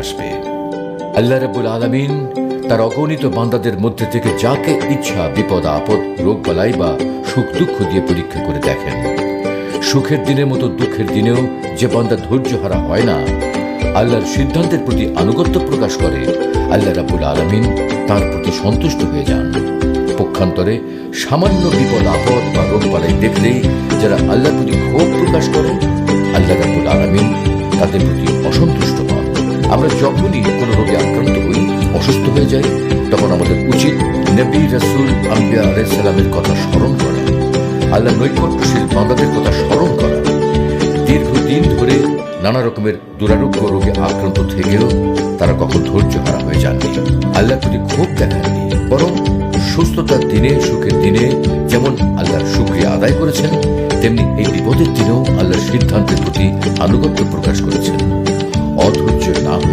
আসবে। আল্লাহ রাব্বুল আলামিন তার অগণিত বান্দাদের মধ্যে থেকে যাকে ইচ্ছা বিপদ আপদ রোগ বালাই বা সুখ দুঃখ দিয়ে পরীক্ষা করে দেখেন। সুখের দিনের মতো দুঃখের দিনেও যে বান্দা ধৈর্য হারা হয় না, আল্লাহর সিদ্ধান্তের প্রতি আনুগত্য প্রকাশ করে, আল্লাহ রাব্বুল আলামিন তার প্রতি সন্তুষ্ট হয়ে যান। পক্ষান্তরে সামান্য বিপদ আপদ বা রোগ বালাই দেখলেই যারা আল্লাহর প্রতি ক্ষোভ প্রকাশ করে, আল্লাহ রাব্বুল আলামিন তাদের প্রতি অসন্তুষ্ট হন। আমরা যখনই কোনো রোগে আক্রান্ত হই, অসুস্থ হয়ে যাই, তখন আমাদের উচিত নবী রাসূল আম্বিয়া আলাইহিস সালামের কথা স্মরণ করা, আল্লাহ নৈকট্যশীল বান্দাদের কথা স্মরণ করা। দীর্ঘদিন ধরে নানা রকমের দুরারোগ্য রোগে আক্রান্ত থেকেও তারা কখন ধৈর্য হারা হয়ে যাননি, আল্লাহর প্রতি ক্ষোভ দেখাননি, বরং সুস্থতার দিনে সুখের দিনে যেমন আল্লাহর শুকরিয়া আদায় করেছেন, তেমনি এই বিপদের দিনেও আল্লাহর সিদ্ধান্তের প্রতি আনুগত্য প্রকাশ করেছেন। অধৈর্য না হয়ে